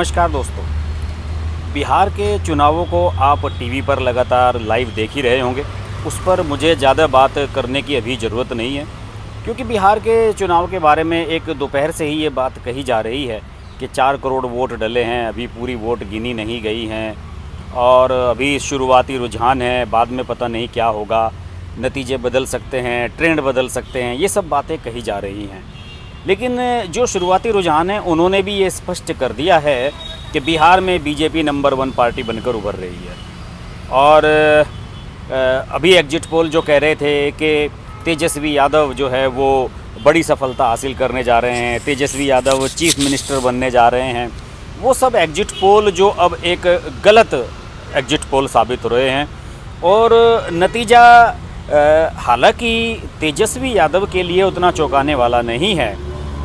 नमस्कार दोस्तों। बिहार के चुनावों को आप टीवी पर लगातार लाइव देख ही रहे होंगे। उस पर मुझे ज़्यादा बात करने की अभी ज़रूरत नहीं है, क्योंकि बिहार के चुनाव के बारे में एक दोपहर से ही ये बात कही जा रही है कि 4 करोड़ वोट डले हैं, अभी पूरी वोट गिनी नहीं गई हैं और अभी शुरुआती रुझान है, बाद में पता नहीं क्या होगा, नतीजे बदल सकते हैं, ट्रेंड बदल सकते हैं, ये सब बातें कही जा रही हैं। लेकिन जो शुरुआती रुझान है उन्होंने भी ये स्पष्ट कर दिया है कि बिहार में बीजेपी नंबर 1 पार्टी बनकर उभर रही है। और अभी एग्जिट पोल जो कह रहे थे कि तेजस्वी यादव जो है वो बड़ी सफलता हासिल करने जा रहे हैं, तेजस्वी यादव चीफ मिनिस्टर बनने जा रहे हैं, वो सब एग्जिट पोल जो अब एक गलत एग्जिट पोल साबित हो रहे हैं। और नतीजा हालांकि तेजस्वी यादव के लिए उतना चौंकाने वाला नहीं है,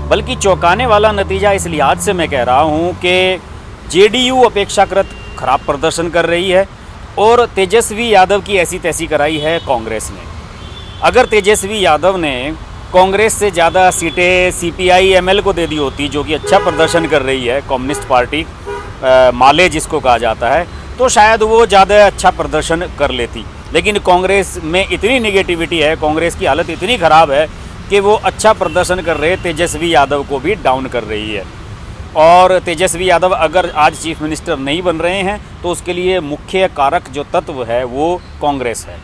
बल्कि चौंकाने वाला नतीजा इस लिहाज से मैं कह रहा हूँ कि जेडीयू अपेक्षाकृत खराब प्रदर्शन कर रही है और तेजस्वी यादव की ऐसी तैसी कराई है कांग्रेस ने। अगर तेजस्वी यादव ने कांग्रेस से ज़्यादा सीटें सीपीआई एमएल को दे दी होती, जो कि अच्छा प्रदर्शन कर रही है, कम्युनिस्ट पार्टी माले जिसको कहा जाता है, तो शायद वो ज़्यादा अच्छा प्रदर्शन कर लेती। लेकिन कांग्रेस में इतनी निगेटिविटी है, कांग्रेस की हालत इतनी ख़राब है कि वो अच्छा प्रदर्शन कर रहे तेजस्वी यादव को भी डाउन कर रही है। और तेजस्वी यादव अगर आज चीफ मिनिस्टर नहीं बन रहे हैं तो उसके लिए मुख्य कारक जो तत्व है वो कांग्रेस है।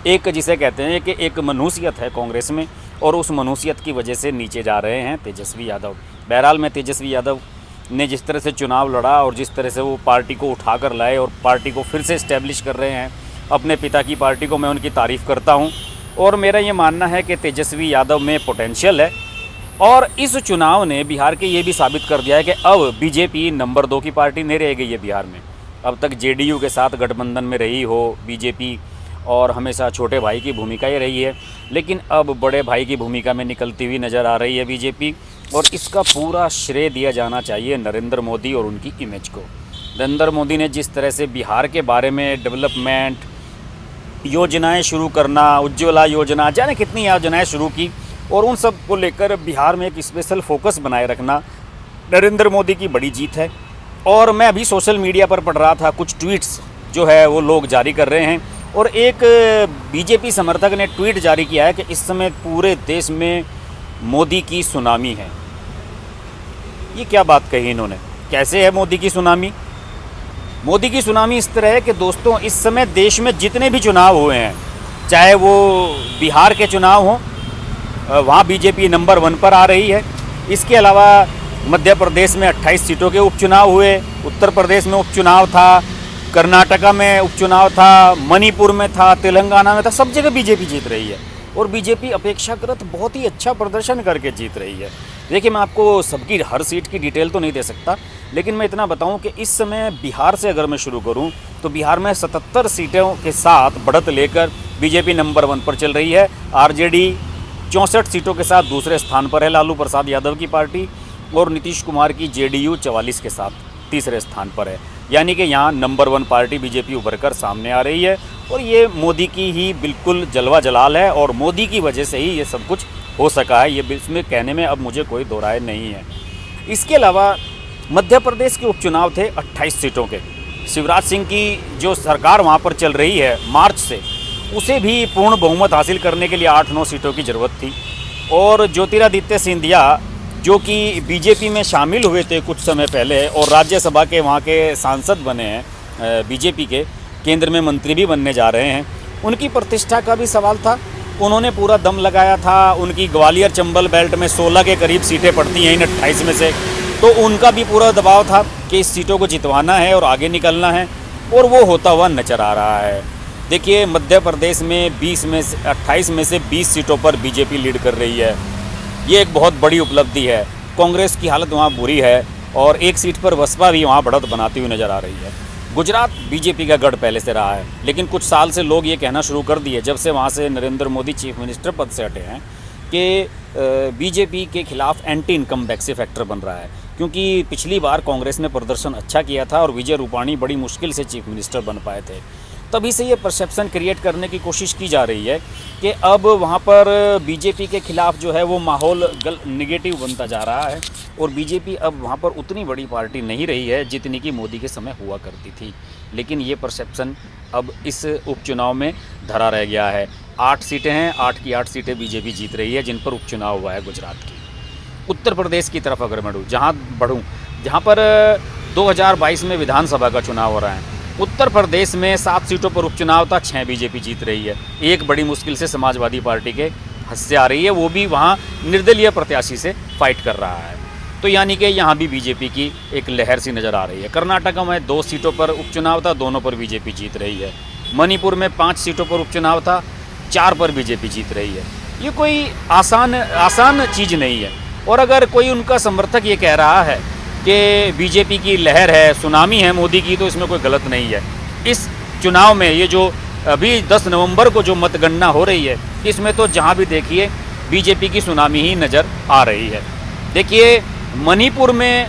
एक जिसे कहते हैं कि एक मनुष्यत है कांग्रेस में, और उस मनुष्यत की वजह से नीचे जा रहे हैं तेजस्वी यादव। बहरहाल मैं तेजस्वी यादव ने जिस तरह से चुनाव लड़ा और जिस तरह से वो पार्टी को उठा कर लाए और पार्टी को फिर से इस्टेब्लिश कर रहे हैं, अपने पिता की पार्टी को, मैं उनकी तारीफ़ करता हूं। और मेरा ये मानना है कि तेजस्वी यादव में पोटेंशियल है। और इस चुनाव ने बिहार के ये भी साबित कर दिया है कि अब बीजेपी नंबर 2 की पार्टी नहीं रह गई है बिहार में। अब तक जेडीयू के साथ गठबंधन में रही हो बीजेपी और हमेशा छोटे भाई की भूमिका ही रही है, लेकिन अब बड़े भाई की भूमिका में निकलती हुई नज़र आ रही है बीजेपी। और इसका पूरा श्रेय दिया जाना चाहिए नरेंद्र मोदी और उनकी इमेज को। नरेंद्र मोदी ने जिस तरह से बिहार के बारे में डेवलपमेंट योजनाएं शुरू करना, उज्ज्वला योजना, जाने कितनी योजनाएं शुरू की, और उन सब को लेकर बिहार में एक स्पेशल फोकस बनाए रखना नरेंद्र मोदी की बड़ी जीत है। और मैं अभी सोशल मीडिया पर पढ़ रहा था, कुछ ट्वीट्स जो है वो लोग जारी कर रहे हैं, और एक बीजेपी समर्थक ने ट्वीट जारी किया है कि इस समय पूरे देश में मोदी की सुनामी है। ये क्या बात कही इन्होंने? कैसे है मोदी की सुनामी? मोदी की सुनामी इस तरह है कि दोस्तों, इस समय देश में जितने भी चुनाव हुए हैं, चाहे वो बिहार के चुनाव हों, वहाँ बीजेपी नंबर 1 पर आ रही है। इसके अलावा मध्य प्रदेश में 28 सीटों के उपचुनाव हुए, उत्तर प्रदेश में उपचुनाव था, कर्नाटका में उपचुनाव था, मणिपुर में था, तेलंगाना में था, सब जगह बीजेपी जीत रही है। और बीजेपी अपेक्षाकृत बहुत ही अच्छा प्रदर्शन करके जीत रही है। देखिए, मैं आपको सबकी हर सीट की डिटेल तो नहीं दे सकता, लेकिन मैं इतना बताऊं कि इस समय बिहार से अगर मैं शुरू करूं तो बिहार में 77 सीटों के साथ बढ़त लेकर बीजेपी नंबर 1 पर चल रही है। आरजेडी 64 सीटों के साथ दूसरे स्थान पर है, लालू प्रसाद यादव की पार्टी, और नीतीश कुमार की जेडीयू 44 के साथ तीसरे स्थान पर है। यानी कि यहाँ नंबर 1 पार्टी बीजेपी उभर कर सामने आ रही है, और ये मोदी की ही बिल्कुल जलवा जलाल है, और मोदी की वजह से ही ये सब कुछ हो सका है। ये इसमें कहने में अब मुझे कोई दो राय नहीं है। इसके अलावा मध्य प्रदेश के उपचुनाव थे 28 सीटों के। शिवराज सिंह की जो सरकार वहाँ पर चल रही है मार्च से, उसे भी पूर्ण बहुमत हासिल करने के लिए 8-9 सीटों की ज़रूरत थी। और ज्योतिरादित्य सिंधिया जो कि बीजेपी में शामिल हुए थे कुछ समय पहले और राज्यसभा के वहाँ के सांसद बने हैं, बीजेपी के केंद्र में मंत्री भी बनने जा रहे हैं, उनकी प्रतिष्ठा का भी सवाल था। उन्होंने पूरा दम लगाया था। उनकी ग्वालियर चंबल बेल्ट में 16 के करीब सीटें पड़ती हैं इन 28 में से, तो उनका भी पूरा दबाव था कि इस सीटों को जितवाना है और आगे निकलना है, और वो होता हुआ नजर आ रहा है। देखिए, मध्य प्रदेश में 28 में से 20 सीटों पर बीजेपी लीड कर रही है। ये एक बहुत बड़ी उपलब्धि है। कांग्रेस की हालत वहाँ बुरी है, और एक सीट पर बसपा भी वहाँ बढ़त बनाती हुई नज़र आ रही है। गुजरात बीजेपी का गढ़ पहले से रहा है, लेकिन कुछ साल से लोग ये कहना शुरू कर दिए, जब से वहाँ से नरेंद्र मोदी चीफ मिनिस्टर पद से हटे हैं, कि बीजेपी के खिलाफ एंटी इनकम बैक्सी फैक्टर बन रहा है। क्योंकि पिछली बार कांग्रेस ने प्रदर्शन अच्छा किया था और विजय रूपाणी बड़ी मुश्किल से चीफ मिनिस्टर बन पाए थे। तभी से ये परसेप्शन क्रिएट करने की कोशिश की जा रही है कि अब वहाँ पर बीजेपी के खिलाफ जो है वो माहौल निगेटिव बनता जा रहा है और बीजेपी अब वहाँ पर उतनी बड़ी पार्टी नहीं रही है जितनी कि मोदी के समय हुआ करती थी। लेकिन ये परसेप्शन अब इस उपचुनाव में धरा रह गया है। 8 सीटें हैं, 8 की 8 सीटें बीजेपी जीत रही है, जिन पर उपचुनाव हुआ है गुजरात की। उत्तर प्रदेश की तरफ अगर बढ़ूँ जहाँ पर 2022 में विधानसभा का चुनाव हो रहा है। उत्तर प्रदेश में 7 सीटों पर उपचुनाव था, 6 बीजेपी जीत रही है। एक बड़ी मुश्किल से समाजवादी पार्टी के हस्से आ रही है, वो भी वहाँ निर्दलीय प्रत्याशी से फाइट कर रहा है। तो यानी कि यहाँ भी बीजेपी की एक लहर सी नज़र आ रही है। कर्नाटक में 2 सीटों पर उपचुनाव था, दोनों पर बीजेपी जीत रही है। मणिपुर में 5 सीटों पर उपचुनाव था, 4 पर बीजेपी जीत रही है। ये कोई आसान चीज़ नहीं है। और अगर कोई उनका समर्थक ये कह रहा है कि बीजेपी की लहर है, सुनामी है मोदी की, तो इसमें कोई गलत नहीं है। इस चुनाव में ये जो अभी 10 नवंबर को जो मतगणना हो रही है, इसमें तो जहाँ भी देखिए बीजेपी की सुनामी ही नज़र आ रही है। देखिए मणिपुर में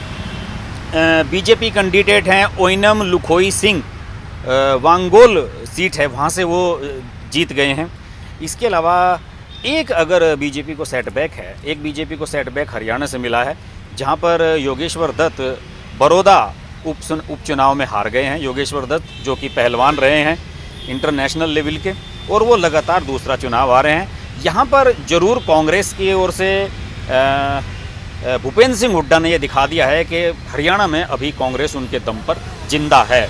बीजेपी कैंडिडेट हैं ओइनम लुखोई सिंह, वांगोल सीट है, वहाँ से वो जीत गए हैं। इसके अलावा एक अगर बीजेपी को सेटबैक है, एक बीजेपी को सेटबैक हरियाणा से मिला है, जहाँ पर योगेश्वर दत्त बड़ौदा उपचुनाव में हार गए हैं। योगेश्वर दत्त जो कि पहलवान रहे हैं इंटरनेशनल लेवल के, और वो लगातार दूसरा चुनाव आ रहे हैं। यहाँ पर ज़रूर कांग्रेस की ओर से भूपेंद्र सिंह हुड्डा ने ये दिखा दिया है कि हरियाणा में अभी कांग्रेस उनके दम पर जिंदा है,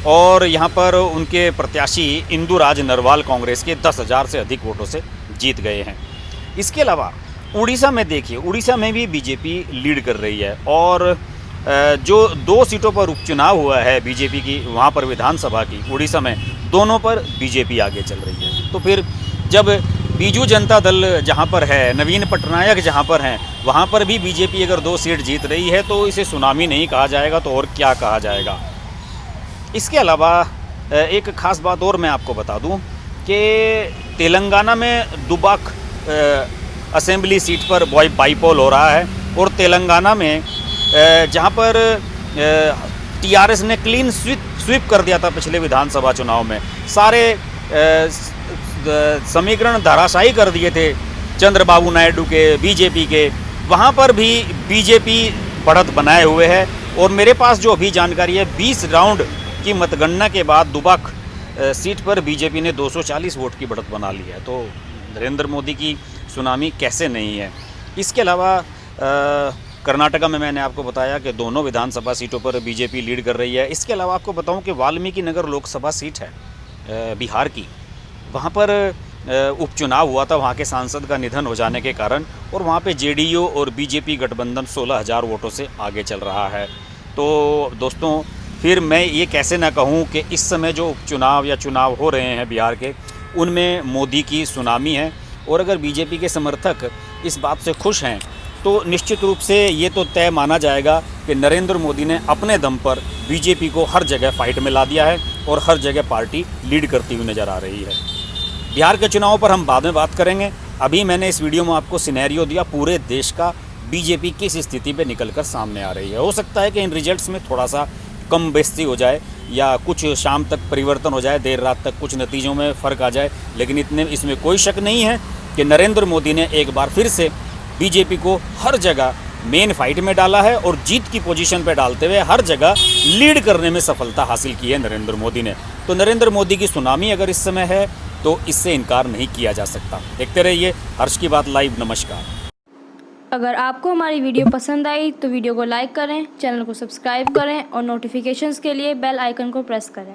और यहाँ पर उनके प्रत्याशी इंदुराज नरवाल कांग्रेस के 10,000 से अधिक वोटों से जीत गए हैं। इसके अलावा उड़ीसा में देखिए, उड़ीसा में भी बीजेपी लीड कर रही है, और जो 2 सीटों पर उपचुनाव हुआ है बीजेपी की, वहाँ पर विधानसभा की उड़ीसा में, दोनों पर बीजेपी आगे चल रही है। तो फिर जब बीजू जनता दल जहाँ पर है, नवीन पटनायक जहाँ पर हैं, वहाँ पर भी बीजेपी अगर 2 सीट जीत रही है, तो इसे सुनामी नहीं कहा जाएगा तो और क्या कहा जाएगा। इसके अलावा एक ख़ास बात और मैं आपको बता दूं कि तेलंगाना में दुबाक असेंबली सीट पर बाईपोल हो रहा है, और तेलंगाना में जहाँ पर टीआरएस ने क्लीन स्वीप कर दिया था पिछले विधानसभा चुनाव में, सारे समीकरण धराशायी कर दिए थे चंद्रबाबू नायडू के, बीजेपी के, वहाँ पर भी बीजेपी बढ़त बनाए हुए है। और मेरे पास जो अभी जानकारी है, 20 राउंड की मतगणना के बाद दुबाक सीट पर बीजेपी ने 240 वोट की बढ़त बना ली है। तो नरेंद्र मोदी की सुनामी कैसे नहीं है। इसके अलावा कर्नाटका में मैंने आपको बताया कि दोनों विधानसभा सीटों पर बीजेपी लीड कर रही है। इसके अलावा आपको बताऊं कि वाल्मीकि नगर लोकसभा सीट है बिहार की, वहाँ पर उपचुनाव हुआ था वहाँ के सांसद का निधन हो जाने के कारण, और वहाँ पे जेडीयू और बीजेपी गठबंधन 16,000 वोटों से आगे चल रहा है। तो दोस्तों फिर मैं ये कैसे ना कहूँ कि इस समय जो उपचुनाव या चुनाव हो रहे हैं बिहार के, उनमें मोदी की सुनामी है। और अगर बीजेपी के समर्थक इस बात से खुश हैं, तो निश्चित रूप से ये तो तय माना जाएगा कि नरेंद्र मोदी ने अपने दम पर बीजेपी को हर जगह फाइट में ला दिया है, और हर जगह पार्टी लीड करती हुई नज़र आ रही है। बिहार के चुनाव पर हम बाद में बात करेंगे। अभी मैंने इस वीडियो में आपको सिनेरियो दिया पूरे देश का, बीजेपी किस स्थिति पे निकलकर सामने आ रही है। हो सकता है कि इन रिजल्ट्स में थोड़ा सा कम बेइज्जती हो जाए, या कुछ शाम तक परिवर्तन हो जाए, देर रात तक कुछ नतीजों में फ़र्क आ जाए, लेकिन इसमें कोई शक नहीं है कि नरेंद्र मोदी ने एक बार फिर से बीजेपी को हर जगह मेन फाइट में डाला है, और जीत की पोजीशन पे डालते हुए हर जगह लीड करने में सफलता हासिल की है नरेंद्र मोदी ने। तो नरेंद्र मोदी की सुनामी अगर इस समय है, तो इससे इनकार नहीं किया जा सकता। देखते रहिए हर्ष की बात लाइव। नमस्कार। अगर आपको हमारी वीडियो पसंद आई तो वीडियो को लाइक करें, चैनल को सब्सक्राइब करें, और नोटिफिकेशंस के लिए बेल आइकन को प्रेस करें।